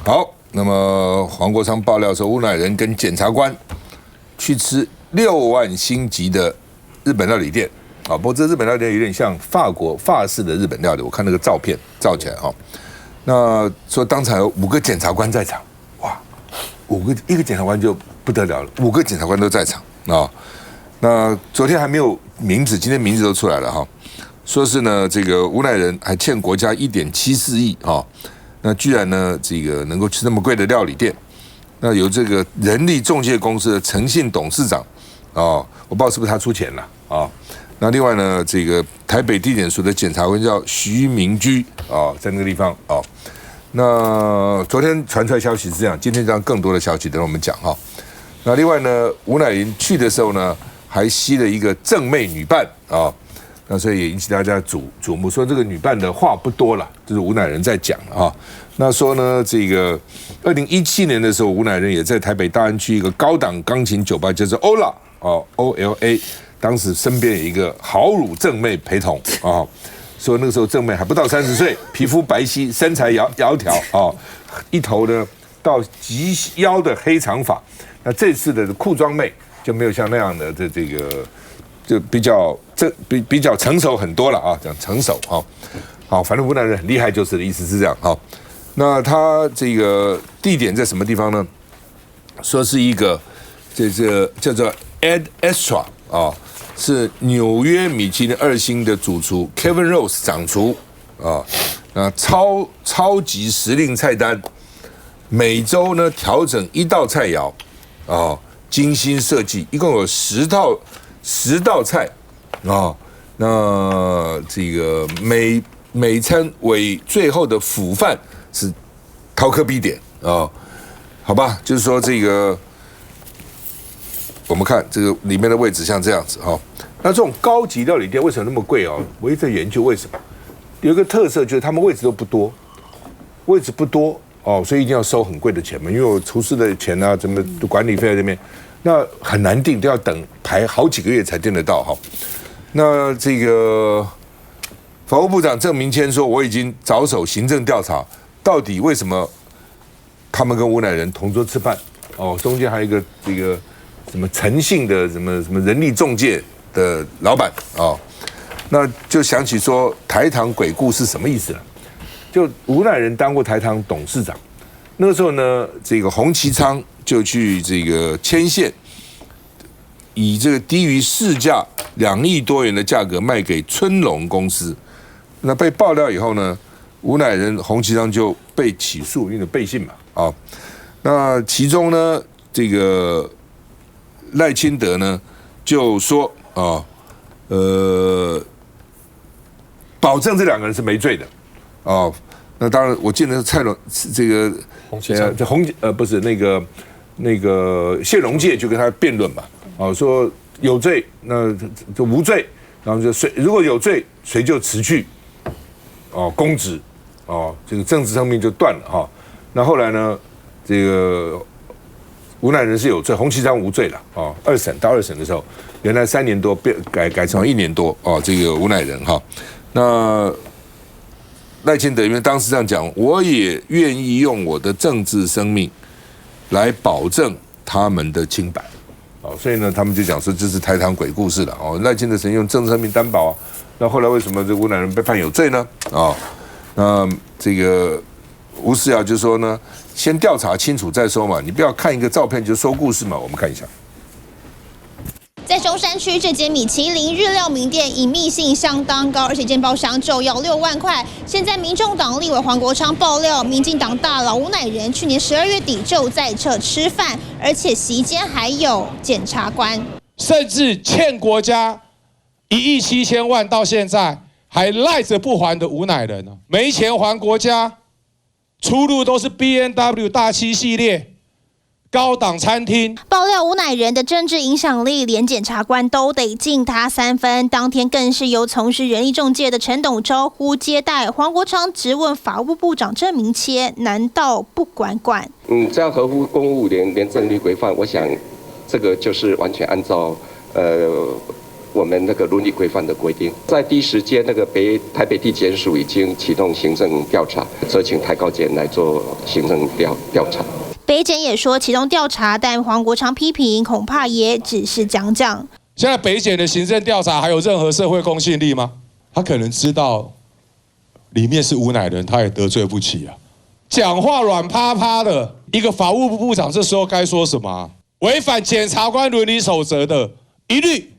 好，那么黄国昌爆料说，吴乃仁跟检察官去吃6万星级的日本料理店啊，不过这日本料理店有点像法式的日本料理，我看那个照片照起来哈。那说当场有5个检察官在场，哇，一个检察官就不得了了，5个检察官都在场啊。那昨天还没有名字，今天名字都出来了哈。说是呢，这个吴乃仁还欠国家1.74亿哈。那居然呢，这个能够吃那么贵的料理店，那由这个人力中介公司的诚信董事长我不知道是不是他出钱了啊。那另外呢，这个台北地检署的检察官叫徐明居在那个地方那昨天传出来消息是这样，今天将更多的消息等我们讲哈。那另外呢，吴乃仁去的时候呢，还吸了一个正妹女伴那所以也引起大家瞩目，说这个女伴的话不多了，就是吴乃仁在讲那说呢，这个2017年的时候，吴乃仁也在台北大安区一个高档钢琴酒吧，叫做 OLA，当时身边有一个豪乳正妹陪同说那个时候正妹还不到30岁，皮肤白皙，身材窈窕一头呢到及腰的黑长发。那这次的裤装妹就没有像那样的这个。就比较成熟很多了讲成熟好，反正吴乃仁很厉害就是的意思是这样那他这个地点在什么地方呢？说是一个这叫做 Ed Extra 是纽约米其林2星的主厨 Kevin Rose 掌厨那超级时令菜单，每周呢调整1道菜肴精心设计，一共有10道菜那这个每餐最后的辅饭是陶科必点好吧，就是说这个我们看这个里面的位置像这样子那这种高级料理店为什么那么贵我一直在研究为什么，有一个特色就是他们位置不多所以一定要收很贵的钱嘛，因为我厨师的钱怎么管理费在这边。那很难订，都要排好几个月才订得到那这个法务部长郑明谦说，我已经着手行政调查，到底为什么他们跟吴乃仁同桌吃饭中间还有一个这个什么诚信的什么人力中介的老板那就想起说台糖鬼故是什么意思了？就吴乃仁当过台糖董事长，那个时候呢，这个洪其昌就去这个牵线，以这个低于市价2亿多元的价格卖给春龙公司。那被爆料以后呢，吴乃仁、洪其昌就被起诉，因为背信嘛那其中呢，这个赖清德呢就说保证这2个人是没罪的那当然，我记得蔡龙这个不是那个谢龙介就跟他辩论嘛说有罪那就无罪，然后就如果有罪谁就辞去公职这个政治生命就断了那后来呢，这个吴乃仁是有罪，洪其昌无罪了到2审的时候，原来3年多改成1年多这个吴乃仁那赖清德因为当时这样讲，我也愿意用我的政治生命来保证他们的清白所以呢，他们就讲说这是台糖鬼故事了赖清德曾用政治生命担保那后来为什么这吴乃仁被判有罪呢那这个吴思瑶就说呢，先调查清楚再说嘛，你不要看一个照片就说故事嘛。我们看一下。在中山区这间米其林日料名店隐秘性相当高，而且间包厢就要6万块。现在民众党立委黄国昌爆料，民进党大佬吴乃仁去年12月底就在这吃饭，而且席间还有检察官，甚至欠国家1亿7千万，到现在还赖着不还的吴乃仁没钱还国家，出入都是 BMW 大7系列。高档餐厅爆料吴乃仁的政治影响力，连检察官都得敬他3分。当天更是由从事人力中介的陈董招呼接待。黄国昌质问法务部长郑明谦，难道不管？这样合乎公务廉政律规范，我想这个就是完全按照我们那个伦理规范的规定。在第一时间，那个台北地检署已经启动行政调查，责请台高检来做行政调查。北检也说启动调查，但黄国昌批评恐怕也只是讲讲。现在北检的行政调查还有任何社会公信力吗？他可能知道里面是吴乃仁，他也得罪不起啊。讲话软趴趴的一个法务部部长，这时候该说什么？违反检察官伦理守则的，一律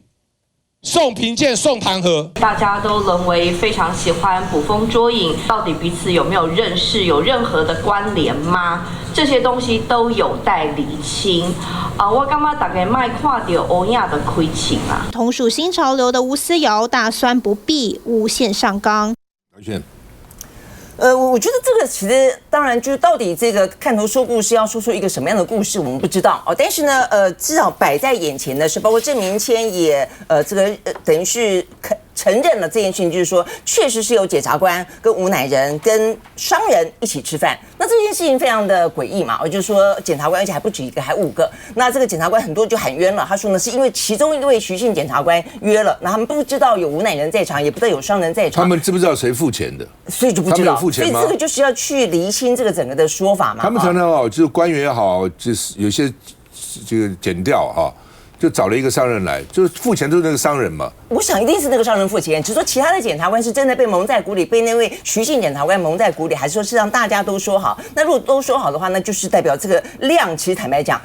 送评鉴、送弹劾。大家都沦为非常喜欢捕风捉影，到底彼此有没有认识，有任何的关联吗？这些东西都有待厘清。我感觉大家卖看到欧亚的亏情啊。同属新潮流的吴思瑶大酸不必无限上纲。我觉得这个其实当然就是到底这个看头说故事要说出一个什么样的故事，我们不知道哦。但是呢，至少摆在眼前的是，包括郑明谦也等于是承认了这件事情，就是说确实是有检察官跟吴乃仁跟商人一起吃饭。那这件事情非常的诡异嘛，我就说检察官而且还不止一个，还5个。那这个检察官很多就喊冤了，他说呢是因为其中一位徐姓检察官约了，那他们不知道有吴乃仁在场，也不知道有商人在场，他们知不知道谁付钱的？所以就不知道。他们有付钱吗？所以这个就是要去厘清这个整个的说法嘛。他们常常就是官员也好，就是有些这个检调哈。就找了一个商人来，就是付钱都是那个商人嘛。我想一定是那个商人付钱，只是说其他的检察官是真的被蒙在鼓里，被那位徐姓检察官蒙在鼓里，还是说是让大家都说好？那如果都说好的话，那就是代表这个量，其实坦白讲，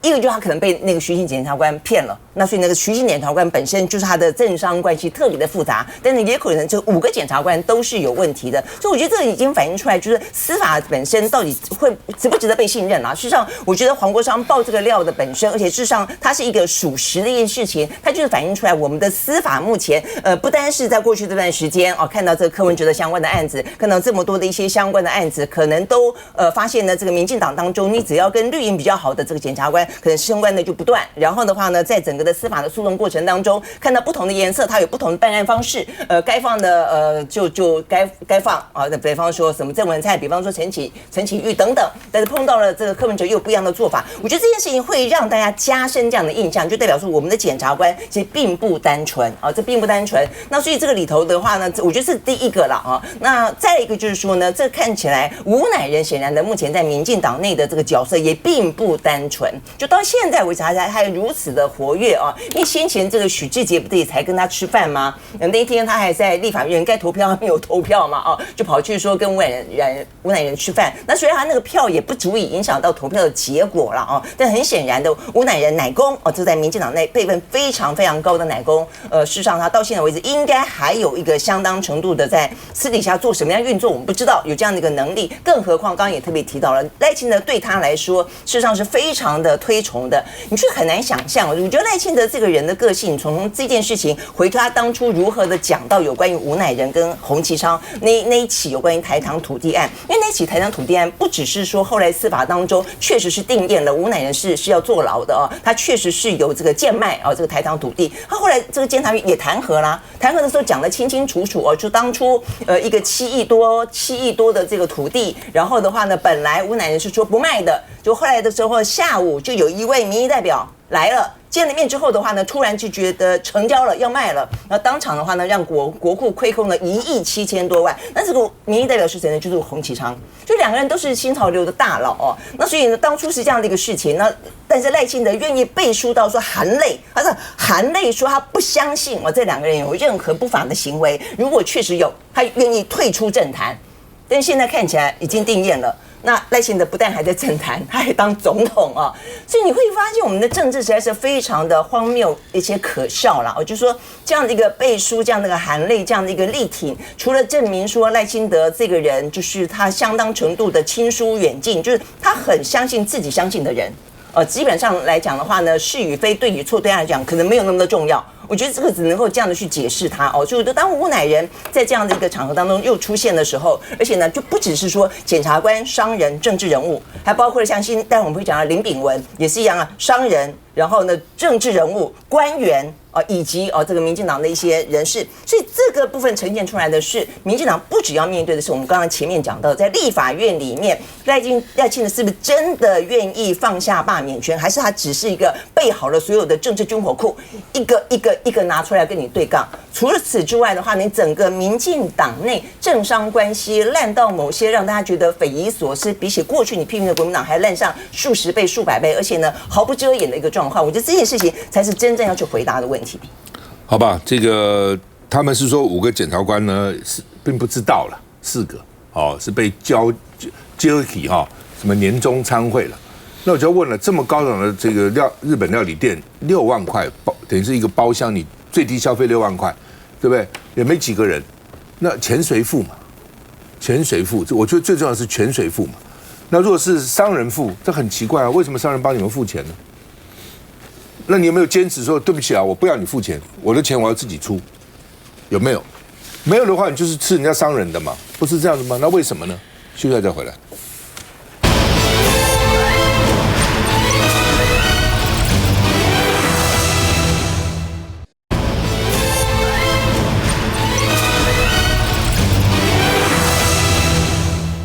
一个就是他可能被那个徐姓检察官骗了，那所以那个徐姓检察官本身就是他的政商关系特别的复杂，但是也可能这5个检察官都是有问题的，所以我觉得这已经反映出来，就是司法本身到底值不值得被信任啊？事实上，我觉得黄国昌爆这个料的本身，而且事实上它是一个属实的一件事情，它就是反映出来我们的司法目前，不单是在过去这段时间哦，看到这个柯文哲的相关的案子，看到这么多的一些相关的案子，可能都发现呢，这个民进党当中，你只要跟绿营比较好的这个检察官。可能相关的就不断，然后的话呢，在整个的司法的诉讼过程当中，看到不同的颜色，它有不同的办案方式，该放的就该放啊，那比方说什么郑文灿，比方说陈启玉等等，但是碰到了这个柯文哲又有不一样的做法，我觉得这件事情会让大家加深这样的印象，就代表说我们的检察官其实并不单纯啊，这并不单纯。那所以这个里头的话呢，我觉得是第一个了啊。那再一个就是说呢，这看起来吴乃仁显然的目前在民进党内的这个角色也并不单纯。就到现在为止，他还如此的活跃啊！因为先前这个许志杰不是也才跟他吃饭吗？那一天他还在立法院该投票，他没有投票嘛，哦，就跑去说跟吴乃仁吃饭。那虽然他那个票也不足以影响到投票的结果了啊，但很显然的，吴乃仁乃公哦，这在民进党内辈分非常非常高的乃公。事实上他到现在为止应该还有一个相当程度的在私底下做什么样运作，我们不知道有这样的一个能力。更何况刚刚也特别提到了赖清德对他来说，事实上是非常的推崇的。你却很难想象，我觉得赖清德这个人的个性，从这件事情回头他当初如何的讲到有关于吴乃仁跟洪其昌那一起有关于台糖土地案，因为那起台糖土地案不只是说后来司法当中确实是定验了吴乃仁是要坐牢的哦，他确实是有这个贱卖哦这个台糖土地，他后来这个监察院也弹劾啦，弹劾的时候讲得清清楚楚哦，就当初一个7亿多的这个土地，然后的话呢，本来吴乃仁是说不卖的，就后来的时候下午就有一位民意代表来了，见了面之后的话呢，突然就觉得成交了，要卖了，然后当场的话呢，让国库亏空了1亿7千多万。那这个民意代表是谁呢？就是洪其昌，就2个人都是新潮流的大佬哦。那所以呢，当初是这样的一个事情，那但是赖清德愿意背书到说含泪，他是含泪说他不相信哦，这2个人有任何不法的行为，如果确实有，他愿意退出政坛。但是现在看起来已经定验了。那赖清德不但还在政坛，他还当总统啊，所以你会发现我们的政治实在是非常的荒谬，而且可笑啦。我就说这样的一个背书，这样的一个含泪，这样的一个力挺，除了证明说赖清德这个人就是他相当程度的亲疏远近，就是他很相信自己相信的人。基本上来讲的话呢，是与非、对与错，对他来讲可能没有那么的重要。我觉得这个只能够这样的去解释他哦。就当吴乃仁在这样的一个场合当中又出现的时候，而且呢，就不只是说检察官、商人、政治人物，还包括了像待会我们会讲到林炳文也是一样啊，商人，然后呢，政治人物、官员。以及这个民进党的一些人士，所以这个部分呈现出来的是，民进党不只要面对的是我们刚刚前面讲到，在立法院里面，赖清德是不是真的愿意放下罢免权，还是他只是一个备好了所有的政治军火库，一个拿出来跟你对杠？除了此之外的话，你整个民进党内政商关系烂到某些让大家觉得匪夷所思，比起过去你批评的国民党还烂上数十倍、数百倍，而且呢毫不遮掩的一个状况。我觉得这件事情才是真正要去回答的问题。好吧，这个他们是说5个检察官呢是并不知道了，4个是被交起什么年终参会了。那我就要问了，这么高档的这个日本料理店6万块等于是一个包厢，你最低消费6万块，对不对？也没几个人，那钱谁付嘛？钱谁付？我觉得最重要的是钱谁付嘛。那如果是商人付，这很奇怪啊，为什么商人帮你们付钱呢？那你有没有坚持说对不起啊，我不要你付钱，我的钱我要自己出？有没有？没有的话，你就是吃人家商人的嘛，不是这样子吗？那为什么呢？休息再回来。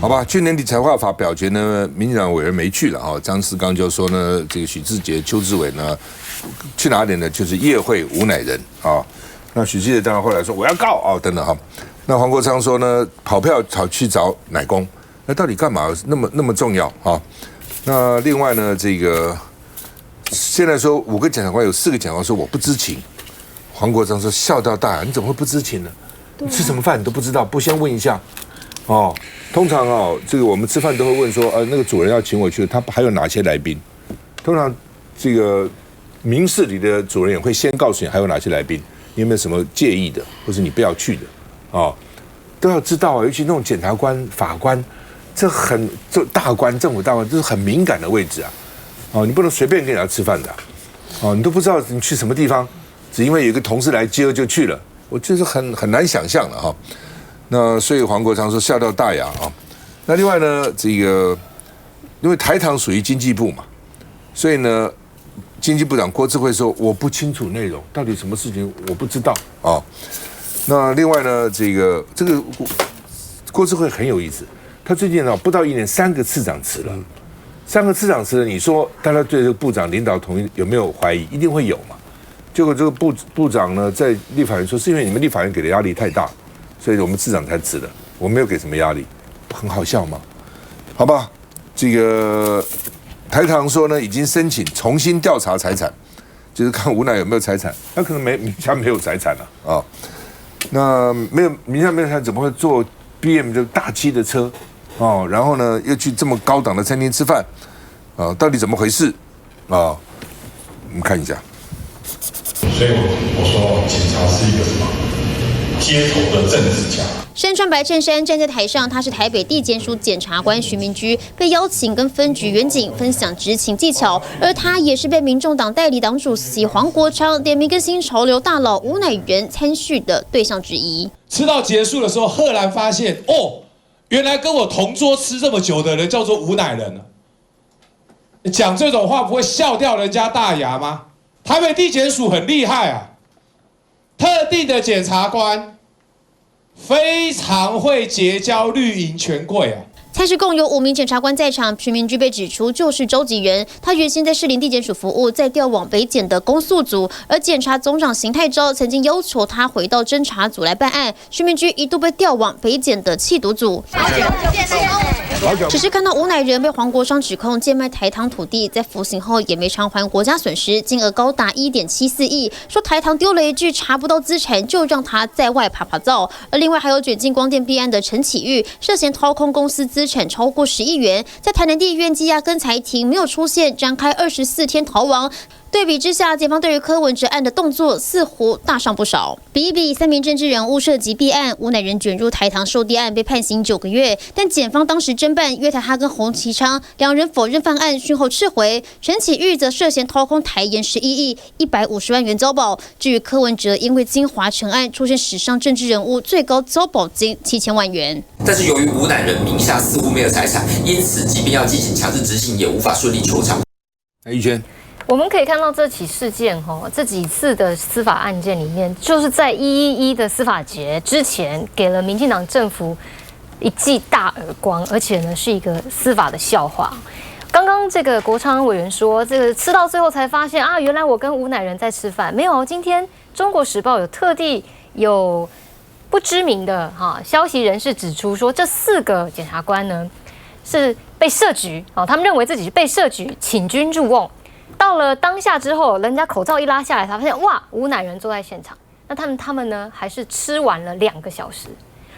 好吧，去年底财划法表决呢，民进党委员没去了张世刚就说呢，这个许智杰、邱志伟呢，去哪里呢？就是夜会吴乃仁那许智杰当然后来说我要告等等那黄国昌说呢，跑票去找乃公，那到底干嘛？那么重要那另外呢，这个现在说5个检察官有4个检察官说我不知情，黄国昌说笑到大牙，你怎么会不知情呢？你吃什么饭你都不知道，不先问一下通常这个我们吃饭都会问说，那个主人要请我去，他还有哪些来宾？通常这个民事里的主人也会先告诉你还有哪些来宾，你有没有什么介意的，或是你不要去的都要知道尤其那种检察官、法官，这大官、政府大官，这是很敏感的位置你不能随便跟人家吃饭的你都不知道你去什么地方，只因为有一个同事来接就去了，我就是很难想象的那所以黄国昌说笑到大牙那另外呢，这个因为台糖属于经济部嘛，所以呢，经济部长郭智慧说我不清楚内容，到底什么事情我不知道那另外呢，这个郭智慧很有意思，他最近不到1年3个次长辞了，3个次长辞了，你说大家对这个部长领导统一有没有怀疑？一定会有嘛。结果这个部长呢，在立法院说是因为你们立法院给的压力太大。所以我们市长才辞的，我没有给什么压力，很好笑吗？好吧，这个台糖说呢，已经申请重新调查财产，就是看吴乃有没有财产，他可能名下没有财产了那名下没有财产，怎么会坐 BM 这大7的车然后呢又去这么高档的餐厅吃饭到底怎么回事我们看一下。所以我说，警察是一个什么？街头的政治家，身穿白衬衫站在台上，他是台北地检署检察官徐明居，被邀请跟分局员警分享执勤技巧，而他也是被民众党代理党主席黄国昌点名跟新潮流大佬吴乃元参叙的对象之一。吃到结束的时候，赫然发现原来跟我同桌吃这么久的人叫做吴乃仁讲这种话不会笑掉人家大牙吗？台北地检署很厉害特定的检察官非常会结交绿营权贵参事共有5名检察官在场，徐明居被指出就是召集人。他原先在士林地检署服务，再调往北检的公诉组，而检察总长邢泰昭曾经要求他回到侦查组来办案。徐明居一度被调往北检的缉毒组。只是看到吴乃仁被黄国昌指控贱卖台糖土地，在服刑后也没偿还国家损失，金额高达1.74亿，说台糖丢了一句查不到资产，就让他在外爬灶。而另外还有卷进光电弊案的陈启玉，涉嫌掏空公司资产超过10亿元，在台南地院羁押跟裁庭没有出现，展开24天逃亡。对比之下，检方对于柯文哲案的动作似乎大上不少。比一比，3名政治人物涉及弊案，吴乃仁卷入台糖售地案被判刑9个月，但检方当时侦办约谈他跟洪其昌2人否认犯案，讯后撤回。陈启玉则涉嫌掏空台盐11亿150万元遭保。至于柯文哲，因为金华城案出现史上政治人物最高遭保金7000万元。但是由于吴乃仁名下似乎没有财产，因此即便要进行强制执行，也无法顺利求偿。玉轩。我们可以看到这起事件这几次的司法案件里面，就是在111的司法节之前，给了民进党政府一记大耳光，而且呢是一个司法的笑话。刚刚这个国昌委员说，这个吃到最后才发现啊，原来我跟吴乃仁在吃饭。没有，今天《中国时报》有特地有不知名的消息人士指出说，这4个检察官呢是被设局他们认为自己是被设局，请君入瓮。到了当下之后，人家口罩一拉下来，才发现哇，吴乃仁坐在现场。那他们呢，还是吃完了2个小时。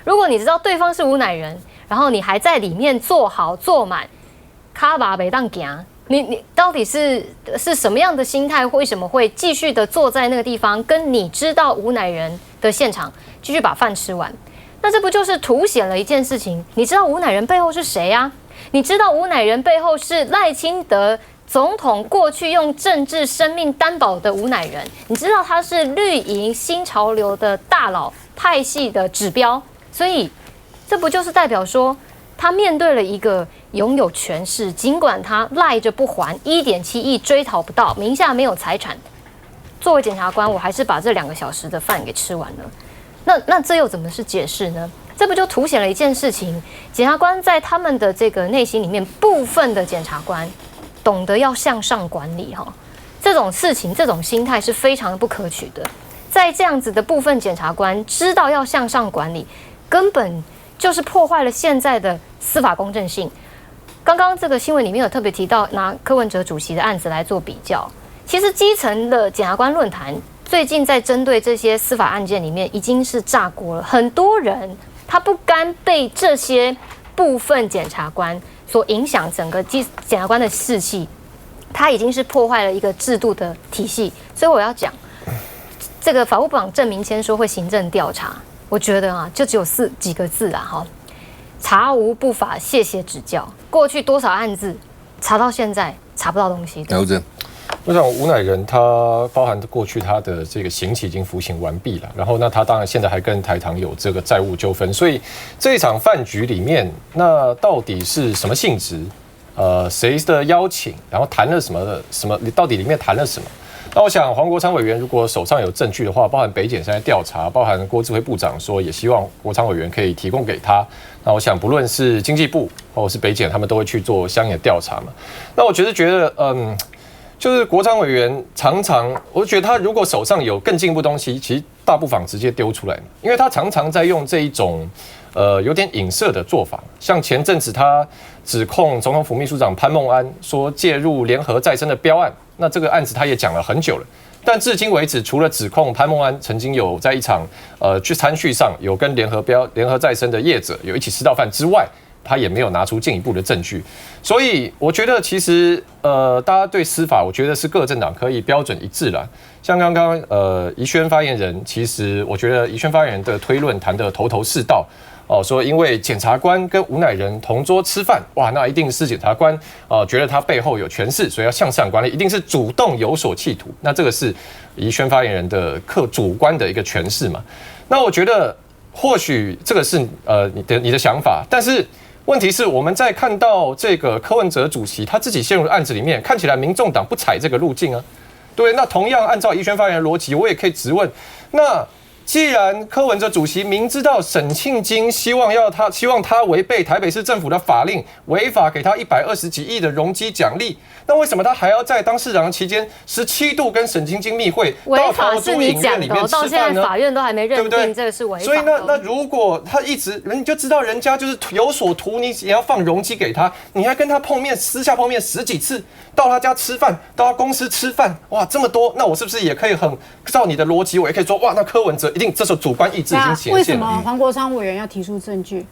如果你知道对方是吴乃仁，然后你还在里面坐好坐满，卡巴北当行，你到底是什么样的心态？为什么会继续的坐在那个地方，跟你知道吴乃仁的现场继续把饭吃完？那这不就是凸显了一件事情？你知道吴乃仁背后是谁啊？你知道吴乃仁背后是赖清德总统过去用政治生命担保的吴乃仁，你知道他是绿营新潮流的大佬派系的指标，所以这不就是代表说，他面对了一个拥有权势，尽管他赖着不还，1.7亿追讨不到，名下没有财产，作为检察官，我还是把这2个小时的饭给吃完了。那这又怎么是解释呢？这不就凸显了一件事情？检察官在他们的这个内心里面，部分的检察官懂得要向上管理这种事情，这种心态是非常不可取的。在这样子的部分检察官知道要向上管理，根本就是破坏了现在的司法公正性。刚刚这个新闻里面有特别提到拿柯文哲主席的案子来做比较，其实基层的检察官论坛最近在针对这些司法案件里面已经是炸锅了，很多人他不甘被这些部分检察官所影响整个检察官的士气，他已经是破坏了一个制度的体系。所以我要讲，这个法务部长郑明谦说会行政调查，我觉得就只有几个字啦查无不法，谢谢指教。过去多少案子查到现在查不到东西的。我想吴乃仁他包含过去他的这个刑期已经服刑完毕了，然后那他当然现在还跟台糖有这个债务纠纷，所以这一场饭局里面，那到底是什么性质？谁的邀请？然后谈了什么？到底里面谈了什么？那我想黄国昌委员如果手上有证据的话，包含北检现在调查，包含郭智慧部长说也希望国昌委员可以提供给他。那我想不论是经济部或者是北检，他们都会去做相应的调查嘛。那我觉得就是国昌委员常常，我觉得他如果手上有更进一步东西，其实大不妨直接丢出来，因为他常常在用这一种有点影射的做法。像前阵子他指控总统府秘书长潘孟安说介入联合再生的标案，那这个案子他也讲了很久了，但至今为止，除了指控潘孟安曾经有在一场去餐叙上有跟联合再生的业者有一起吃到饭之外，他也没有拿出进一步的证据。所以我觉得其实大家对司法，我觉得是各政党可以标准一致啦。像刚刚宜轩发言人，其实我觉得宜轩发言人的推论谈得头头是道说因为检察官跟吴乃仁同桌吃饭，哇，那一定是检察官觉得他背后有权势，所以要向上管理，一定是主动有所企图。那这个是宜轩发言人的主观的一个诠释嘛。那我觉得或许这个是你的想法，但是问题是我们在看到这个柯文哲主席他自己陷入的案子里面，看起来民众党不踩这个路径啊。对，那同样按照宜轩发言人的逻辑，我也可以质问，那既然柯文哲主席明知道沈庆京希望他违背台北市政府的法令，违法给他120几亿的容积奖励，那为什么他还要在当市长期间17度跟沈庆京密会，违法是你讲的，到现在法院都还没认定这个是违法。所以那如果他一直，你就知道人家就是有所图，你也要放容积给他，你还跟他私下碰面10几次，到他家吃饭，到他公司吃饭，哇，这么多，那我是不是也可以很照你的逻辑，我也可以说，哇，那柯文哲一定这时候主观意志已经显现了。为什么黄国昌委员要提出证据？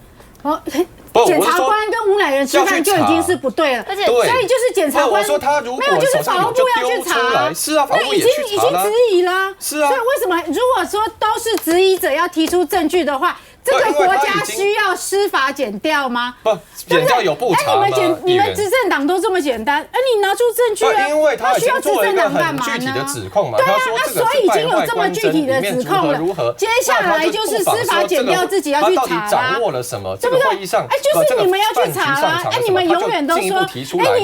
检察官跟吴乃仁吃饭就已经是不对了，而且所以就是检察官，我说他如果没有，就是法务部要去查，是啊，那已经质疑啦，是啊，所以为什么如果说都是质疑者要提出证据的话，这个国家需要司法检调吗？不，检调有不查吗？你们执政党都这么简单，你拿出证据啊！因为他需要执政党干嘛呢？具体的指控嘛，对啊，所以已经有这么具体的指控了。接下来就是司法检调自己要去查啦。他到底掌握了什么？对不对？会议上，就是你们要去查啦。你们永远都说，你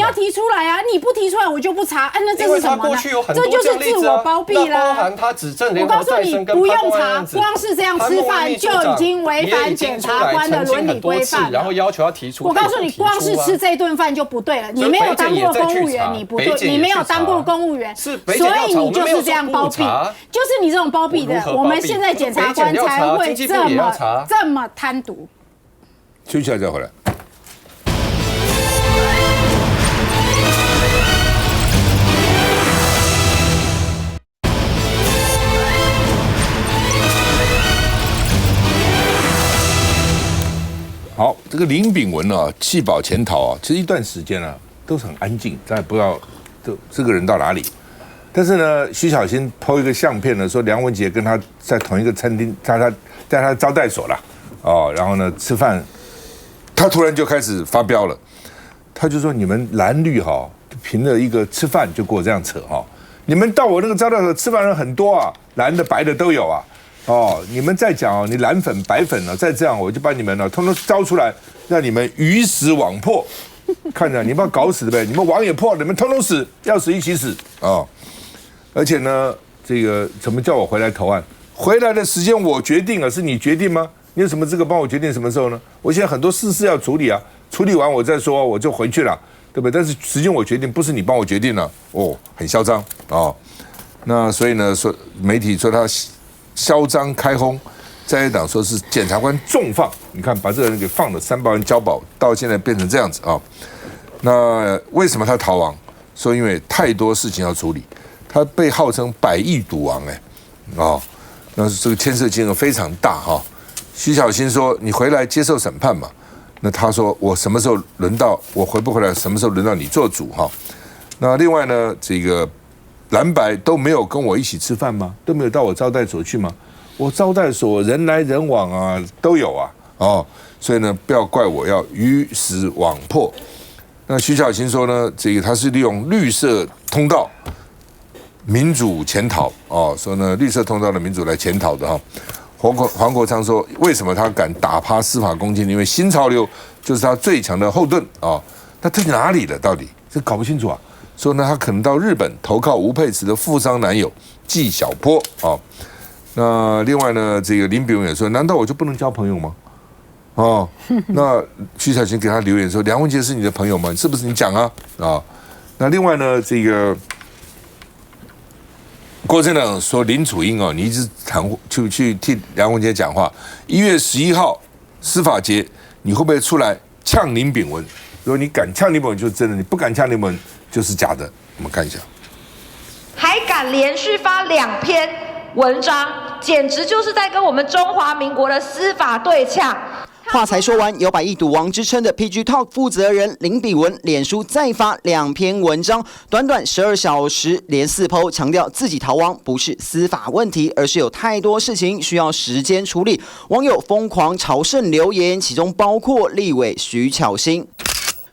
要提出来啊！你不提出来，我就不查。那这是什么呢？这就是自我包庇啦。包含他指证联合再生跟不用查，光是这样吃饭就已经违反检察官的伦理规范，然后要求要提出。我告诉你，光是吃这顿饭就不对了。你没有当过公务员，你不对，你没有当过公务员，所以你就是这样包庇，就是你这种包庇的，我们现在检察官才会这么贪渎。休息一下再回来。好，这个林炳文啊，弃保潜逃啊，其实一段时间啊都是很安静，咱也不知道这个人到哪里。但是呢，徐小新 po 一个相片呢，说梁文杰跟他在同一个餐厅，在他招待所啦，哦，然后呢吃饭，他突然就开始发飙了，他就说你们蓝绿哈，凭了一个吃饭就给我这样扯哈，你们到我那个招待所吃饭的人很多啊，蓝的白的都有啊。哦，你们再讲哦，你蓝粉白粉呢，再这样我就把你们呢通通招出来，让你们鱼死网破。看着你们要搞死对不对？你们网也破，你们通通死，要死一起死哦。而且呢，这个怎么叫我回来投案？回来的时间我决定了，是你决定吗？你有什么资格帮我决定什么时候呢？我现在很多事要处理啊，处理完我再说，我就回去了，对不对？但是时间我决定，不是你帮我决定了哦，很嚣张哦。那所以呢，说媒体说他嚣张开轰，在野党说是检察官重放，你看把这个人给放了300万交保，到现在变成这样子啊。那为什么他逃亡？说因为太多事情要处理，他被号称100亿赌王哦，那这个牵涉金额非常大哈。徐小新说你回来接受审判嘛，那他说我什么时候轮到我回不回来，什么时候轮到你做主哈。那另外呢，这个蓝白都没有跟我一起吃饭吗？都没有到我招待所去吗？我招待所人来人往啊，都有啊，哦，所以呢，不要怪我要鱼死网破。那徐小新说呢，这个他是利用绿色通道民主潜逃哦，说呢绿色通道的民主来潜逃的哈。黄国昌说，为什么他敢打趴司法公菁？因为新潮流就是他最强的后盾啊。那他去哪里了？到底这搞不清楚啊。说呢，他可能到日本投靠吴佩慈的富商男友纪晓波啊。那另外呢，这个林炳文也说，难道我就不能交朋友吗？哦，那徐小新给他留言说，梁文杰是你的朋友吗？是不是你讲啊？啊，那另外呢，这个郭正亮说林楚英哦，你一直去替梁文杰讲话。1月11号司法节，你会不会出来呛林炳文？如果你敢呛林炳文，就是真的；你不敢呛林炳文，就是假的。我们看一下，还敢连续发2篇文章，简直就是在跟我们中华民国的司法对呛。话才说完，有100亿赌王之称的 PG Talk 负责人林炳文，脸书再发2篇文章，短短12小时连4 po， 强调自己逃亡不是司法问题，而是有太多事情需要时间处理。网友疯狂朝圣留言，其中包括立委徐巧芯。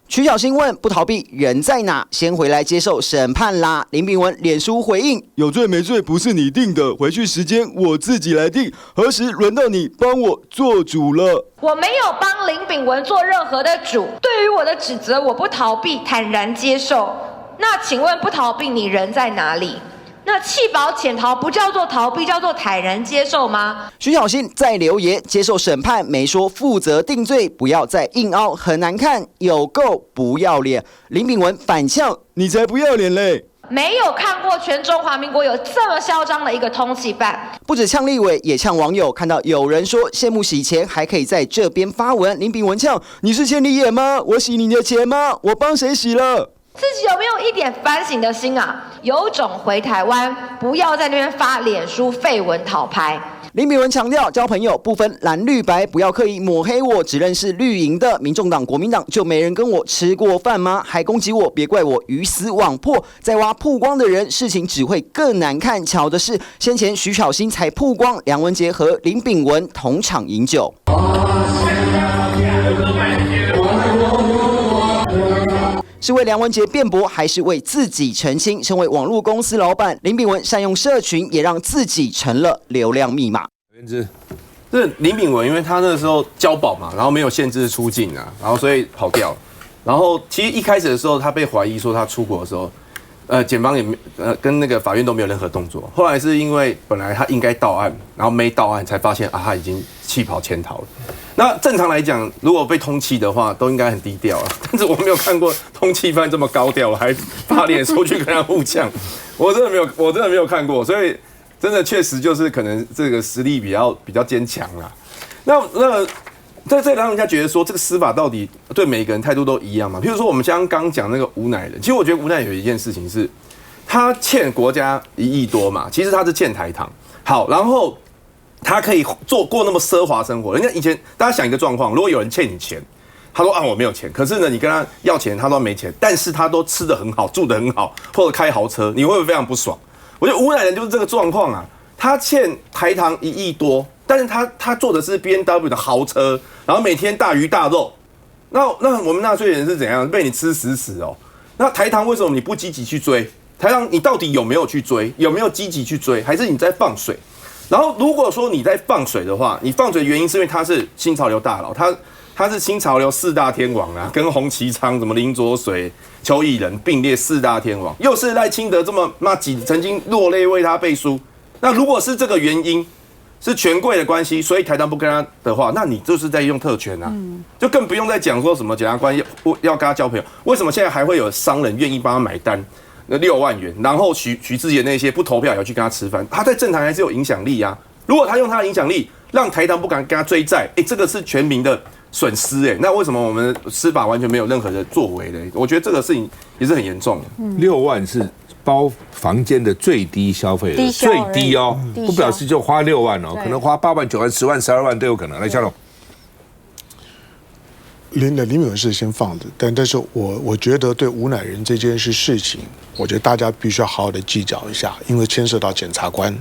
徐小新问：“不逃避，人在哪？先回来接受审判啦！”林炳文脸书回应：“有罪没罪不是你定的，回去时间我自己来定。何时轮到你帮我做主了？”我没有帮林炳文做任何的主，对于我的指责，我不逃避，坦然接受。那请问，不逃避，你人在哪里？那弃保潜逃不叫做逃避，叫做坦然接受吗？徐小新在留言接受审判，没说负责定罪，不要再硬凹，很难看，有够不要脸。林炳文反呛：“你才不要脸嘞！”没有看过全中华民国有这么嚣张的一个通缉犯。不止呛立委，也呛网友。看到有人说羡慕洗钱，还可以在这边发文。林炳文呛：“你是千里眼吗？我洗你的钱吗？我帮谁洗了？”自己有没有一点反省的心啊？有种回台湾，不要在那边发脸书废文讨拍。林秉文强调，交朋友不分蓝绿白，不要刻意抹黑我，只认识绿营的民众党、国民党就没人跟我吃过饭吗？还攻击我，别怪我鱼死网破。在挖曝光的人，事情只会更难看。巧的是，先前徐巧芯才曝光梁文杰和林秉文同场饮酒。是为梁文杰辩驳，还是为自己澄清？身为网络公司老板，林秉文善用社群，也让自己成了流量密码。这林秉文，因为他那个时候交保嘛，然后没有限制出境啊，然后所以跑掉。然后其实一开始的时候，他被怀疑说他出国的时候，检方也跟那个法院都没有任何动作。后来是因为本来他应该到案，然后没到案，才发现啊他已经弃跑潜逃了。那正常来讲，如果被通缉的话，都应该很低调啊。但是我没有看过通缉犯这么高调，还发脸书去跟他互呛，我真的没有看过。所以真的确实就是可能这个实力比较坚强啦。那这让人家觉得说，这个司法到底对每个人态度都一样嘛？譬如说我们刚讲那个吴乃仁，其实我觉得吴乃仁有一件事情是，他欠国家1亿多嘛，其实他是欠台糖。好，然后他可以过那么奢华生活。人家以前大家想一个状况，如果有人欠你钱，他说啊我没有钱，可是呢你跟他要钱，他说没钱，但是他都吃得很好，住得很好，或者开豪车，你会不会非常不爽？我觉得吴乃仁就是这个状况啊，他欠台糖1亿多，但是他坐的是 BMW 的豪车，然后每天大鱼大肉，那我们纳税人是怎样被你吃死哦？那台糖为什么你不积极去追？台糖你到底有没有去追？有没有积极去追？还是你在放水？然后如果说你在放水的话，你放水的原因是因为他是新潮流大佬，他是新潮流4大天王啊，跟洪其昌、什么林濁水、邱毅人并列4大天王，又是赖清德这么曾经落泪为他背书。那如果是这个原因，是权贵的关系，所以台糖不跟他的话，那你就是在用特权啊，就更不用再讲说什么检察官要跟他交朋友。为什么现在还会有商人愿意帮他买单？那6万元，然后许智杰那些不投票也要去跟他吃饭，他在政坛还是有影响力啊。如果他用他的影响力让台糖不敢跟他追债，这个是全民的损失那为什么我们司法完全没有任何的作为呢？我觉得这个事情也是很严重的。6万是包房间的最低消费额，最低哦，不表示就花6万哦，可能花8万、9万、10万、12万都有可能。来，夏龙。林秉文是先放的，但是我觉得对吴乃仁这件事情，我觉得大家必须要好好的计较一下，因为牵涉到检察官。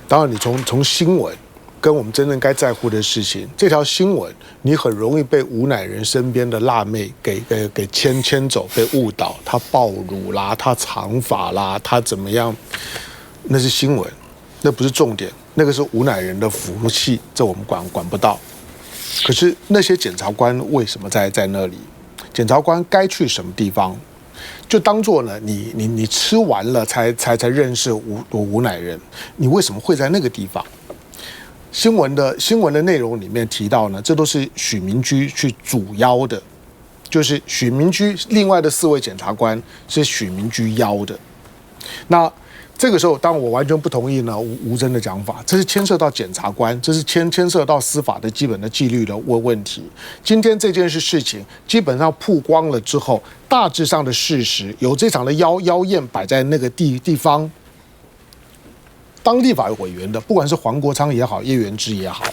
当然，你从新闻跟我们真正该在乎的事情，这条新闻你很容易被吴乃仁身边的辣妹给牵走，被误导，他暴乳啦，他长发啦，他怎么样，那是新闻，那不是重点，那个是吴乃仁的福气，这我们管不到。可是那些检察官为什么在那里？检察官该去什么地方？就当作呢，你吃完了才认识吴乃仁，你为什么会在那个地方？新闻的内容里面提到呢，这都是许明居去主邀的，就是许明居另外的4位检察官是许明居邀的。那这个时候，当然我完全不同意呢吴峥的讲法，这是牵涉到检察官，这是牵涉到司法的基本的纪律的问题。今天这件事情基本上曝光了之后，大致上的事实有这场的妖宴摆在那个地方，当立法委员的，不管是黄国昌也好，叶元之也好，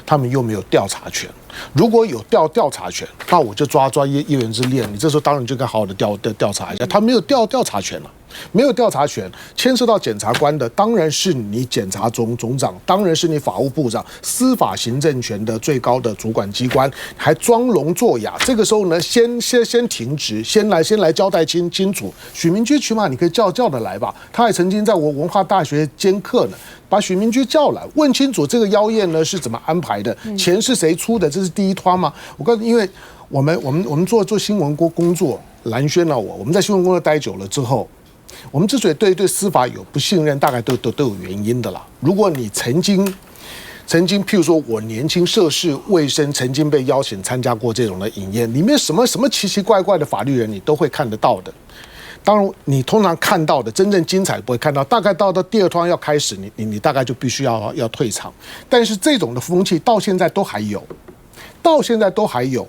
他们又没有调查权。如果有调查权，那我就抓叶元之练，你这时候当然就该好好的调查一下。他没有调查权了。没有调查权，牵涉到检察官的当然是你检察总长，当然是你法务部长，司法行政权的最高的主管机关，还装聋作哑。这个时候呢，先停职，先来交代清楚。许明居起码你可以叫得来吧？他还曾经在我文化大学兼课呢，把许明居叫来，问清楚这个妖宴呢是怎么安排的，钱是谁出的，这是第一团嘛。我告诉你，因为我们做新闻工作，蓝轩了我们在新闻工作待久了之后。我们之所以对司法有不信任，大概都有原因的啦。如果你曾经，譬如说我年轻涉世未深，曾经被邀请参加过这种的饮宴，里面什么奇奇怪怪的法律人，你都会看得到的。当然，你通常看到的真正精彩不会看到，大概到第2团要开始，你大概就必须要退场。但是这种的风气到现在都还有。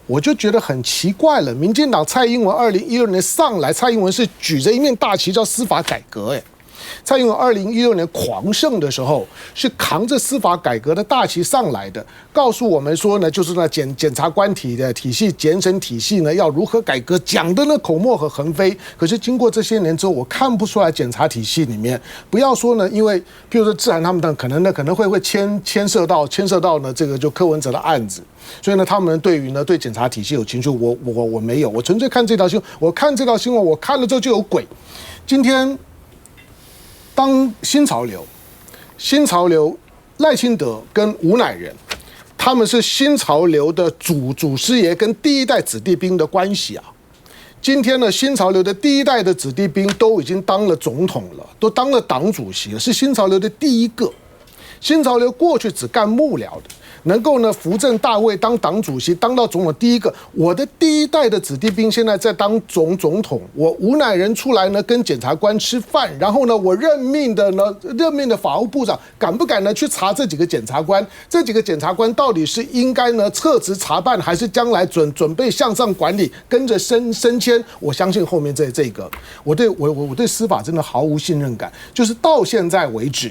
我就觉得很奇怪了。民进党蔡英文2016年上来，蔡英文是举着一面大旗叫司法改革，蔡英文2016年狂胜的时候，是扛着司法改革的大旗上来的，告诉我们说呢，就是呢检察官的体系、检审体系呢要如何改革，讲的呢口沫和横飞。可是经过这些年之后，我看不出来检察体系里面，不要说呢，因为譬如说志涵他们可能会牵涉到呢这个就柯文哲的案子。所以呢，他们对检察体系有情绪，我没有，我纯粹看这条新闻，我看这条新闻，我看了之后就有鬼。今天当新潮流赖清德跟吴乃仁，他们是新潮流的祖师爷跟第一代子弟兵的关系啊。今天呢，新潮流的第一代的子弟兵都已经当了总统了，都当了党主席了，是新潮流的第一个。新潮流过去只干幕僚的，能够呢扶正大位当党主席，当到总统第一个。我的第一代的子弟兵现在在当总统，我吴乃仁出来呢跟检察官吃饭，然后呢我任命的法务部长敢不敢呢去查这几个检察官？这几个检察官到底是应该呢撤职查办，还是将来准备向上管理，跟着升迁？我相信后面这个，我对司法真的毫无信任感，就是到现在为止。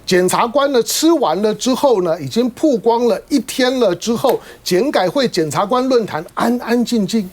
检察官呢吃完了之后呢，已经曝光了1天了之后，检改会检察官论坛安安静静，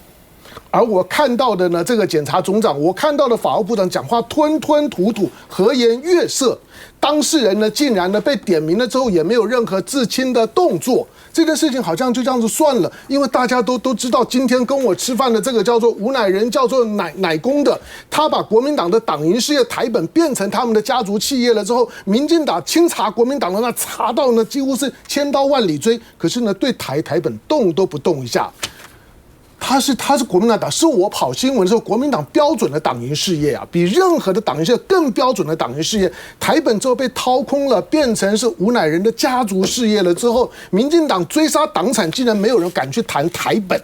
而我看到的呢，这个检察总长，我看到的法务部长讲话吞吞吐吐，和颜悦色，当事人呢竟然呢被点名了之后也没有任何自清的动作。这件事情好像就这样子算了，因为大家都知道，今天跟我吃饭的这个叫做吴乃仁，叫做乃公的，他把国民党的党营事业台本变成他们的家族企业了之后，民进党清查国民党的那查到呢几乎是千刀万里追，可是呢对台本动都不动一下。他是国民党党，是我跑新闻的时候，国民党标准的党营事业啊，比任何的党营事业更标准的党营事业。台本之后被掏空了，变成是吴乃仁的家族事业了之后，民进党追杀党产，竟然没有人敢去谈台本。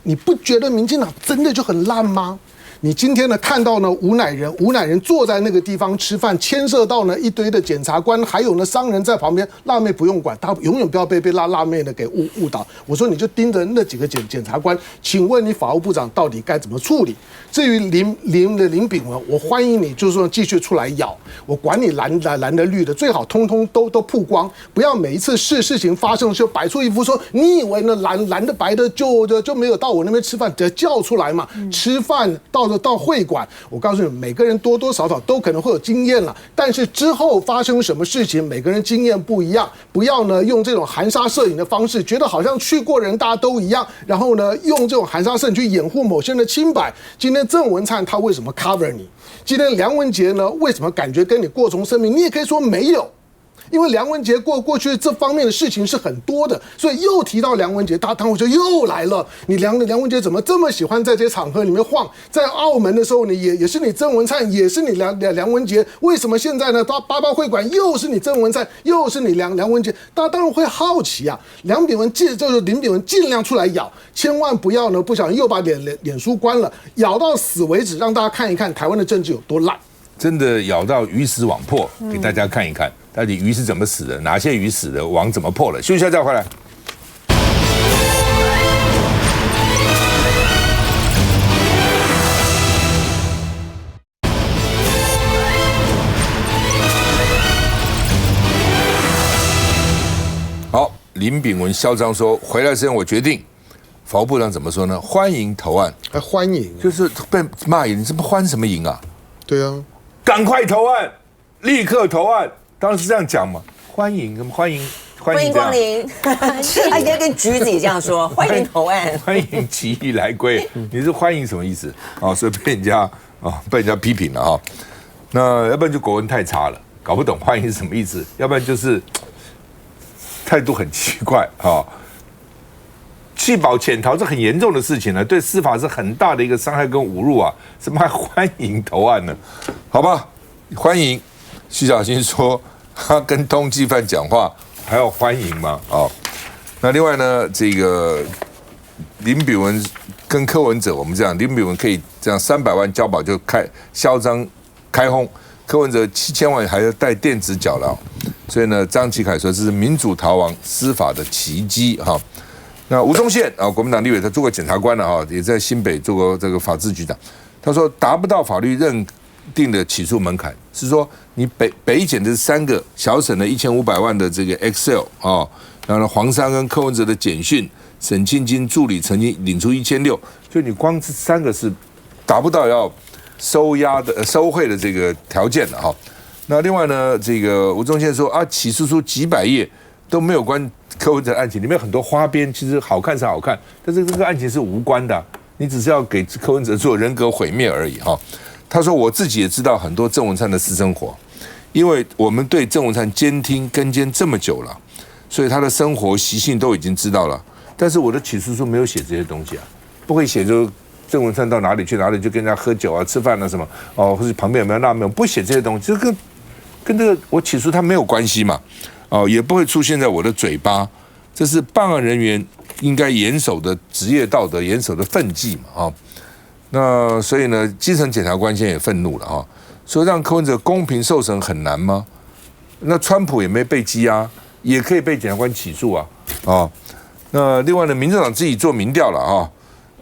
你不觉得民进党真的就很烂吗？你今天呢看到呢吴乃仁坐在那个地方吃饭，牵涉到呢一堆的检察官，还有呢商人在旁边，辣妹不用管，他永远不要被辣妹呢给误导。我说你就盯着那几个检察官，请问你法务部长到底该怎么处理？至于林炳文，我欢迎你就是说继续出来咬，我管你蓝的绿的，最好通通都曝光，不要每一次事情发生就摆出一副说你以为呢蓝的白的就没有到我那边吃饭，得叫出来嘛，吃饭到会馆，我告诉你，每个人多多少少都可能会有经验了，但是之后发生什么事情，每个人经验不一样，不要呢用这种含沙射影的方式，觉得好像去过人大家都一样，然后呢用这种含沙射影去掩护某些人的清白。今天郑文灿他为什么 cover 你？今天梁文杰呢为什么感觉跟你过从生命？你也可以说没有。因为梁文杰过去这方面的事情是很多的，所以又提到梁文杰，他当我就又来了。你梁文杰怎么这么喜欢在这些场合里面晃？在澳门的时候，你也是你曾文灿，也是你梁文杰，为什么现在呢？到八八会馆又是你曾文灿，又是你梁文杰？大家当然会好奇啊。林炳文尽量出来咬，千万不要呢不小心又把脸书关了，咬到死为止，让大家看一看台湾的政治有多烂。真的咬到鱼死网破，给大家看一看，到底鱼是怎么死的，哪些鱼死的，网怎么破了。休息一下再回来。好，林炳文嚣张说，回来之前我决定，法务部长怎么说呢？欢迎投案，欢迎，就是被骂赢，你这不欢什么赢啊？对啊。赶快投案，立刻投案，当然是这样讲嘛。欢迎光临，他应该跟橘子也这样说，欢迎投案，欢迎起义来归。你是欢迎什么意思？哦，所以被人家批评了哈。那要不然就国文太差了，搞不懂欢迎是什么意思；要不然就是态度很奇怪啊。弃保潜逃是很严重的事情呢，对司法是很大的一个伤害跟侮辱啊！怎么还欢迎投案呢？好吧，欢迎。徐小新说他跟通缉犯讲话还要欢迎吗？哦，那另外呢，这个林炳文跟柯文哲，我们这样，林炳文可以这样300万交保就嚣张开轰，柯文哲7000万还要带电子脚镣，所以呢，张启凯说这是民主逃亡司法的奇迹哈。那吴宗宪啊，国民党立委，他做过检察官了哈，也在新北做过这个法制局长。他说达不到法律定的起诉门槛，是说你北检的3个，小审的1500万的这个 Excel 然后呢黄珊跟柯文哲的简讯，沈庆金助理曾经领出1600，就你光这3个是达不到要收贿的这个条件的那另外呢，这个吴宗宪说起诉书几百页都没有关柯文哲案情，里面有很多花边，其实好看是好看，但是这个案情是无关的，你只是要给柯文哲做人格毁灭而已他说我自己也知道很多郑文灿的私生活，因为我们对郑文灿监听跟监这么久了，所以他的生活习性都已经知道了。但是我的起诉书没有写这些东西不会写就郑文灿到哪里去哪里就跟人家喝酒吃饭什么或者旁边有没有那没有，不会写这些东西，这跟这个我起诉他没有关系嘛也不会出现在我的嘴巴，这是办案人员应该严守的职业道德，严守的分际嘛那所以呢，基层检察官现在也愤怒了说让柯文哲公平受审很难吗？那川普也没被羁押，也可以被检察官起诉那另外呢，民进党自己做民调了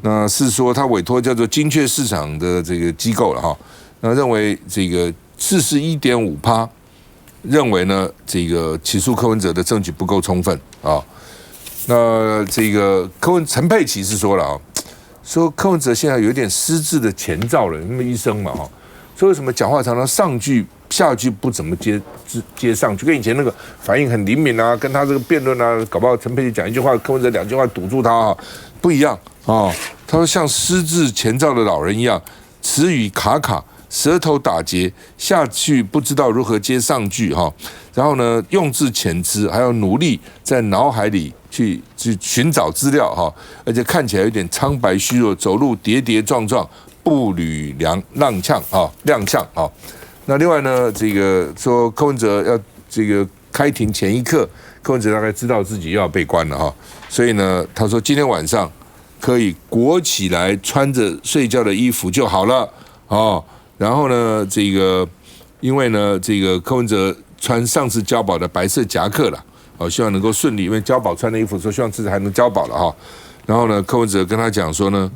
那是说他委托叫做精确市场的这个机构了那认为这个41.5%认为呢这个起诉柯文哲的证据不够充分那这个陈佩琪是说了说柯文哲现在有点失智的前兆了，因为医生嘛说为什么讲话常常上句下句不怎么接上去，跟以前那个反应很灵敏跟他这个辩论搞不好陈佩琪讲一句话，柯文哲2句话堵住他不一样他说像失智前兆的老人一样，词语卡卡，舌头打结，下去不知道如何接上句然后呢用字遣词还要努力在脑海里去寻找资料而且看起来有点苍白虚弱，走路跌跌撞撞，步履踉跄那另外呢这个说柯文哲要这个开庭前一刻，柯文哲大概知道自己又要被关了所以呢他说今天晚上可以裹起来穿着睡觉的衣服就好了然后呢这个因为呢这个柯文哲穿上次交保的白色夹克了希望能够顺利，因为交保穿的衣服说希望自己还能交保了然后呢柯文哲跟他讲说呢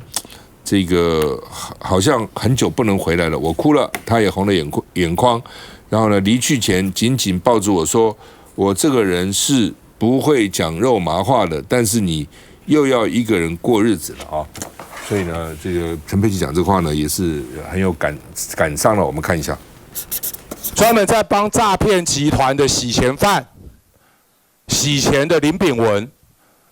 这个好像很久不能回来了，我哭了，他也红了眼眶，然后呢离去前紧紧抱住我说，我这个人是不会讲肉麻话的，但是你又要一个人过日子了所以呢这个陈佩琪讲这话呢也是很有感伤了，我们看一下。专门在帮诈骗集团的洗钱犯洗钱的林炳文，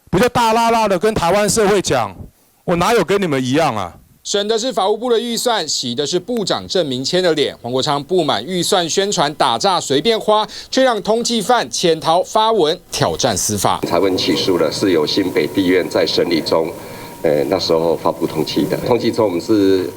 不就大剌剌的跟台湾社会讲，我哪有跟你们一样啊？省的是法务部的预算，洗的是部长郑明谦的脸。黄国昌不满预算宣传打诈随便花，却让通缉犯潜逃发文挑战司法。查问起诉了，是由新北地院在审理中，那时候发布通缉的。通缉之后，我们是，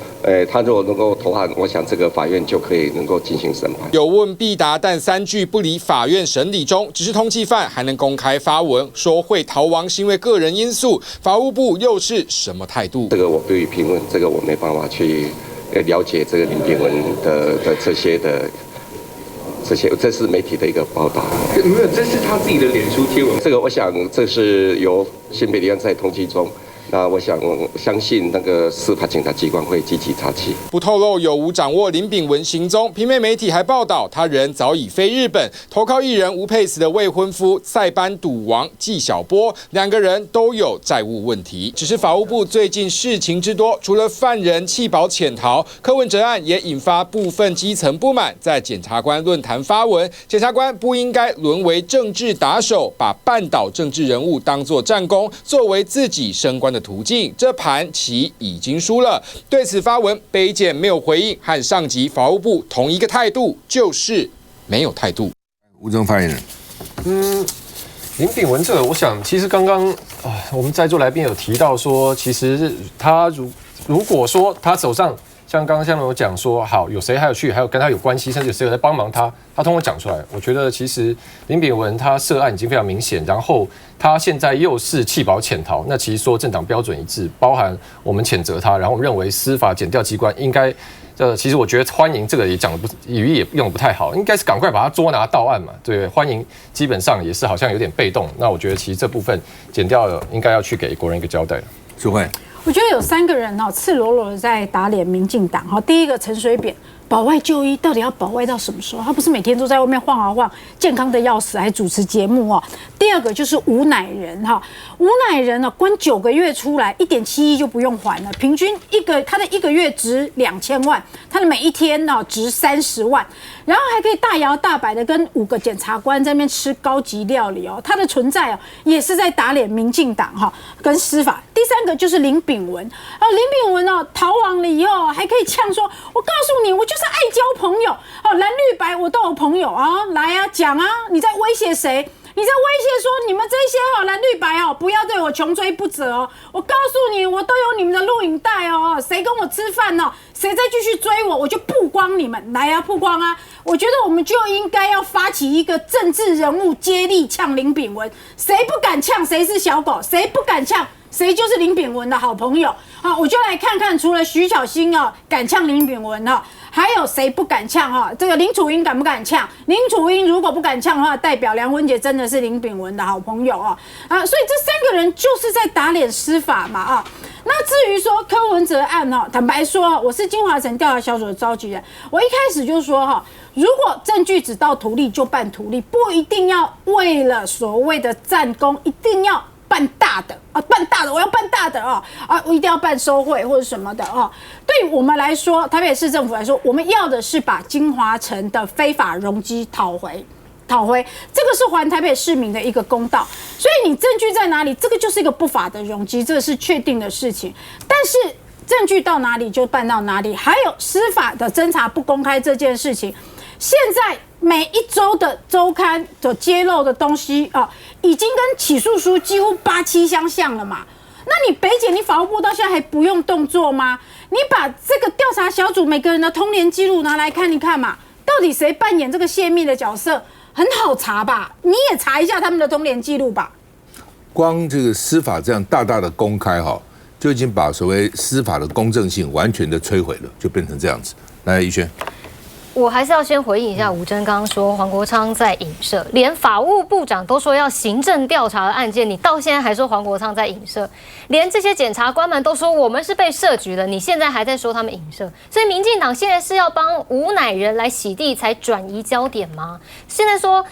他如果能够投案，我想这个法院就可以能够进行审判。有问必答，但3句不离法院审理中。只是通缉犯还能公开发文说会逃亡是因为个人因素，法务部又是什么态度？这个我不予评论，这个我没办法去了解这个林炳文的这些，这是媒体的一个报道。没有，这是他自己的脸书贴文。这个我想这是由新北地院在通缉中。那我相信那个司法警察机关会积极查缉。不透露有无掌握林炳文行踪。平面媒体还报道，他人早已飞日本，投靠艺人吴佩慈的未婚夫塞班赌王纪晓波，2个人都有债务问题。只是法务部最近事情之多，除了犯人弃保潜逃，柯文哲案也引发部分基层不满，在检察官论坛发文，检察官不应该沦为政治打手，把绊倒政治人物当作战功，作为自己升官的途径，这盘棋已经输了。对此发文，北检没有回应，和上级法务部同一个态度，就是没有态度。吴峥发言人，林炳文这个，我想其实刚刚我们在座来宾有提到说，其实他如果说他手上像刚刚像我讲说，好有谁还有跟他有关系，甚至有谁有在帮忙他通通讲出来。我觉得其实林炳文他涉案已经非常明显，然后他现在又是弃保潜逃，那其实说政党标准一致，包含我们谴责他，然后我们认为司法检调机关应该，其实我觉得欢迎这个也讲的不语义也用的不太好，应该是赶快把他捉拿到案嘛。对，欢迎基本上也是好像有点被动。那我觉得其实这部分检调应该要去给国人一个交代了。智慧。我觉得有3个人赤裸裸的在打脸民进党。第一个陈水扁，保外就医到底要保外到什么时候？他不是每天都在外面晃啊晃，健康的要死，还主持节目哦。第二个就是无奶人哈，无奶人呢关9个月出来，1.7亿就不用还了，平均他的1个月值2000万，他的每一天呢值30万，然后还可以大摇大摆的跟5个检察官在那边吃高级料理哦，他的存在哦也是在打脸民进党哈跟司法。第三个就是林炳文，林炳文哦逃亡了以后还可以呛说，我告诉你，我就是爱交朋友哦，蓝绿白我都有朋友啊，来啊讲啊，你在威胁谁？你在威胁说你们这些蓝绿白不要对我穷追不舍哦！我告诉你，我都有你们的录影带哦，谁跟我吃饭哦，谁再继续追我，我就曝光你们，来啊曝光啊！我觉得我们就应该要发起一个政治人物接力呛林炳文，谁不敢呛谁是小狗，谁不敢呛谁就是林炳文的好朋友。好，我就来看看，除了徐巧芯敢呛林炳文还有谁不敢呛这个林楚英敢不敢呛？林楚英如果不敢呛的话，代表梁文杰真的是林炳文的好朋友所以这3个人就是在打脸司法嘛那至于说柯文哲案坦白说，我是金华城调查小组的召集人，我一开始就说如果证据只到图利就办图利，不一定要为了所谓的战功，一定要办大的办大的，我要办大的我一定要办收贿或者什么的对我们来说，台北市政府来说，我们要的是把金华城的非法容积讨回，这个是还台北市民的一个公道。所以你证据在哪里，这个就是一个不法的容积，这是确定的事情。但是证据到哪里就办到哪里，还有司法的侦查不公开这件事情，现在每一周的周刊所揭露的东西已经跟起诉书几乎8、7相像了嘛。那你北检，你法务部到现在还不用动作吗？你把这个调查小组每个人的通联记录拿来看一看嘛，到底谁扮演这个泄密的角色，很好查吧？你也查一下他们的通联记录吧。光这个司法这样大大的公开就已经把所谓司法的公正性完全的摧毁了，就变成这样子。来，宜萱。我还是要先回应一下吴峥刚刚说黄国昌在影射，连法务部长都说要行政调查的案件，你到现在还说黄国昌在影射，连这些检察官们都说我们是被设局的，你现在还在说他们影射，所以民进党现在是要帮吴乃仁来洗地才转移焦点吗？现在说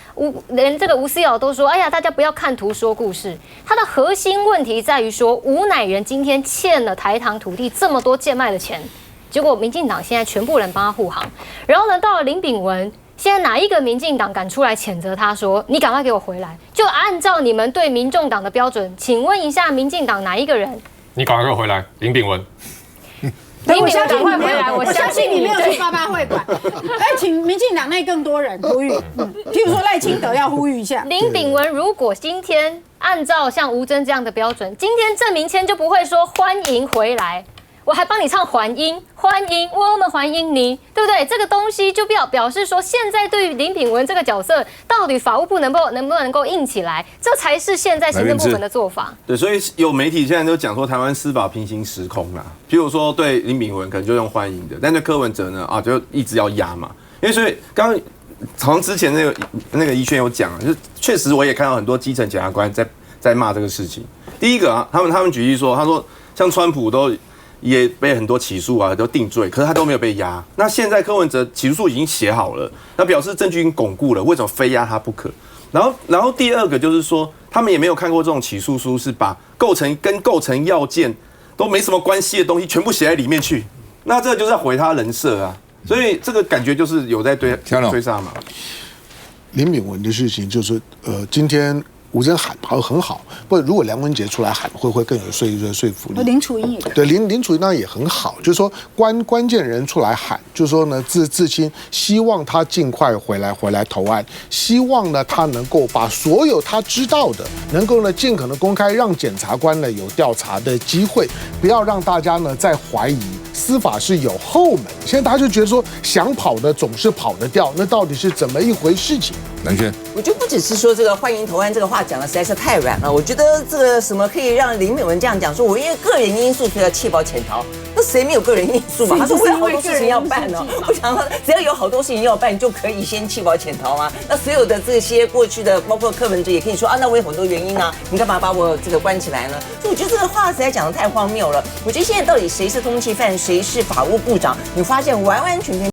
连这个吴思瑶都说，哎呀，大家不要看图说故事，它的核心问题在于说吴乃仁今天欠了台糖土地这么多贱卖的钱。结果民进党现在全部人帮他护航，然后呢，到了林炳文，现在哪一个民进党敢出来谴责他说你赶快给我回来？就按照你们对民众党的标准，请问一下民进党哪一个人？你赶快给我回来，林炳文。林炳文赶快回来，我相信你没有去88会馆。请民进党内更多人呼吁，譬如说赖清德要呼吁一下。林炳文如果今天按照像吴峥这样的标准，今天郑明谦就不会说欢迎回来。我还帮你唱还音，欢迎我们欢迎你，对不对？这个东西就表示说，现在对于林炳文这个角色，到底法务部能不能够硬起来，这才是现在行政部门的做法。对，所以有媒体现在都讲说台湾司法平行时空啦。譬如说对林炳文可能就用欢迎的，但对柯文哲呢就一直要压嘛。因为所以刚刚好像之前那个宜萱有讲，就确实我也看到很多基层检察官在骂这个事情。第一个他们举例说，他说像川普也被很多起诉都定罪，可是他都没有被压。那现在柯文哲起诉书已经写好了，那表示证据已经巩固了，为什么非压他不可？然后第二个就是说，他们也没有看过这种起诉书是把构成要件都没什么关系的东西全部写在里面去，那这就是要毁他人设啊。所以这个感觉就是有在追杀嘛。林炳文的事情就是，今天吴峥喊很好，不过如果梁文杰出来喊，会更有说服力。林楚英也对林楚英那也很好，就是说关键人出来喊，就是说呢自清希望他尽快回来投案，希望呢他能够把所有他知道的，能够呢尽可能公开，让检察官呢有调查的机会，不要让大家呢再怀疑司法是有后门。现在大家就觉得说想跑的总是跑得掉，那到底是怎么一回事情？南轩，我就不只是说这个欢迎投案这个话讲的实在是太软了。我觉得这个什么可以让林美文这样讲，说我因为个人因素所以要弃保潜逃，那谁没有个人因素嘛？他说我有好多事情要办哦，我想说只要有好多事情要办，就可以先弃保潜逃啊。那所有的这些过去的，包括柯文哲也可以说那我有很多原因啊，你干嘛把我这个关起来呢？所以我觉得这个话实在讲的太荒谬了。我觉得现在到底谁是通缉犯，谁是法务部长，你发现完完全全